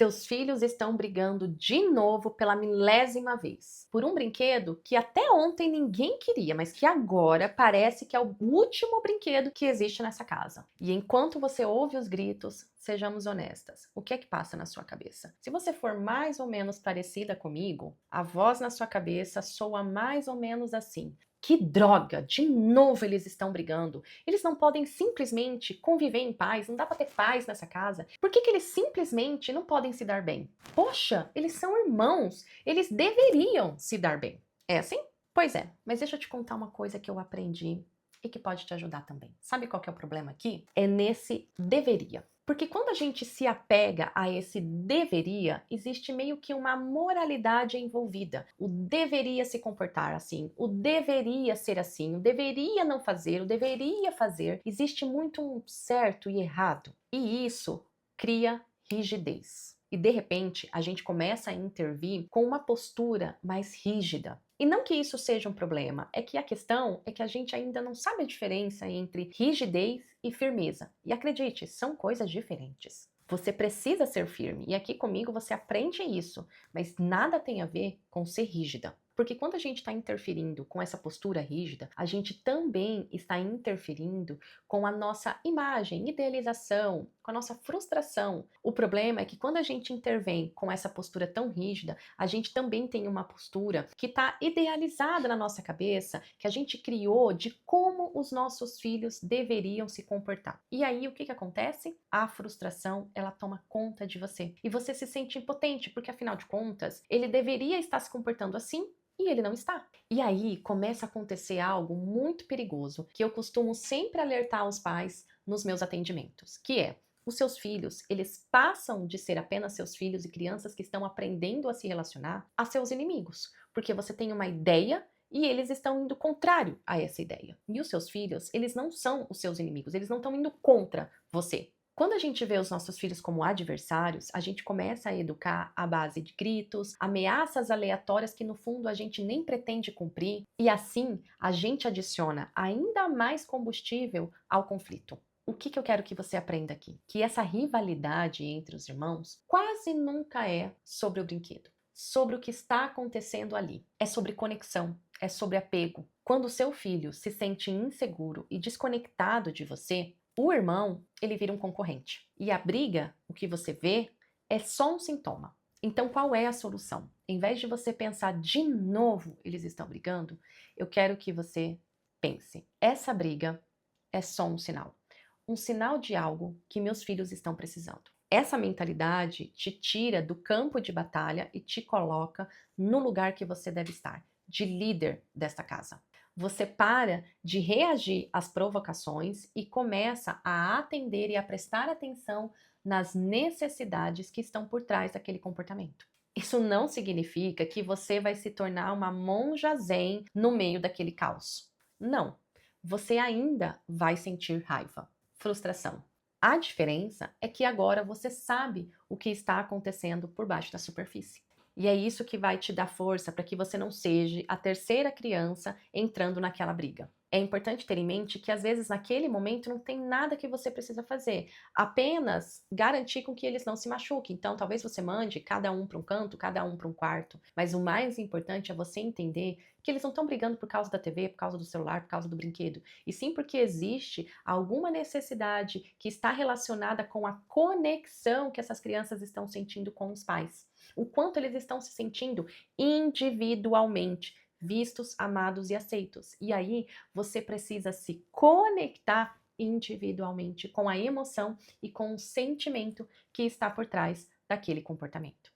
Seus filhos estão brigando de novo pela milésima vez por um brinquedo que até ontem ninguém queria, mas que agora parece que é o último brinquedo que existe nessa casa. E enquanto você ouve os gritos, sejamos honestas, o que é que passa na sua cabeça? Se você for mais ou menos parecida comigo, a voz na sua cabeça soa mais ou menos assim: que droga! De novo eles estão brigando. Eles não podem simplesmente conviver em paz, não dá pra ter paz nessa casa. Por que eles simplesmente não podem se dar bem? Poxa, eles são irmãos, eles deveriam se dar bem. É assim? Pois é, mas deixa eu te contar uma coisa que eu aprendi e que pode te ajudar também. Sabe qual que é o problema aqui? É nesse deveria. Porque quando a gente se apega a esse deveria, existe meio que uma moralidade envolvida. O deveria se comportar assim, o deveria ser assim, o deveria não fazer, o deveria fazer. Existe muito um certo e errado. E isso cria rigidez. E de repente a gente começa a intervir com uma postura mais rígida. E não que isso seja um problema, é que a questão é que a gente ainda não sabe a diferença entre rigidez e firmeza. E acredite, são coisas diferentes. Você precisa ser firme, e aqui comigo você aprende isso, mas nada tem a ver com ser rígida. Porque quando a gente está interferindo com essa postura rígida, a gente também está interferindo com a nossa imagem, idealização, com a nossa frustração. O problema é que quando a gente intervém com essa postura tão rígida, a gente também tem uma postura que está idealizada na nossa cabeça, que a gente criou de como os nossos filhos deveriam se comportar. E aí o que acontece? A frustração, ela toma conta de você. E você se sente impotente, porque afinal de contas, ele deveria estar se comportando assim, e ele não está. E aí começa a acontecer algo muito perigoso que eu costumo sempre alertar os pais nos meus atendimentos, que é: os seus filhos, eles passam de ser apenas seus filhos e crianças que estão aprendendo a se relacionar a seus inimigos, porque você tem uma ideia e eles estão indo contrário a essa ideia. E os seus filhos, eles não são os seus inimigos, eles não estão indo contra você. Quando a gente vê os nossos filhos como adversários, a gente começa a educar à base de gritos, ameaças aleatórias que no fundo a gente nem pretende cumprir, e assim a gente adiciona ainda mais combustível ao conflito. O que eu quero que você aprenda aqui? Que essa rivalidade entre os irmãos quase nunca é sobre o brinquedo, sobre o que está acontecendo ali. É sobre conexão, é sobre apego. Quando o seu filho se sente inseguro e desconectado de você, o irmão, ele vira um concorrente. E a briga, o que você vê, é só um sintoma. Então, qual é a solução? Em vez de você pensar de novo eles estão brigando, eu quero que você pense: essa briga é só um sinal. Um sinal de algo que meus filhos estão precisando. Essa mentalidade te tira do campo de batalha e te coloca no lugar que você deve estar, de líder desta casa. Você para de reagir às provocações e começa a atender e a prestar atenção nas necessidades que estão por trás daquele comportamento. Isso não significa que você vai se tornar uma monja zen no meio daquele caos. Não. Você ainda vai sentir raiva, frustração. A diferença é que agora você sabe o que está acontecendo por baixo da superfície. E é isso que vai te dar força para que você não seja a terceira criança entrando naquela briga. É importante ter em mente que às vezes naquele momento não tem nada que você precisa fazer, apenas garantir com que eles não se machuquem. Então talvez você mande cada um para um canto, cada um para um quarto, mas o mais importante é você entender que eles não estão brigando por causa da TV, por causa do celular, por causa do brinquedo, e sim porque existe alguma necessidade que está relacionada com a conexão que essas crianças estão sentindo com os pais. O quanto eles estão se sentindo individualmente vistos, amados e aceitos. E aí você precisa se conectar individualmente com a emoção e com o sentimento que está por trás daquele comportamento.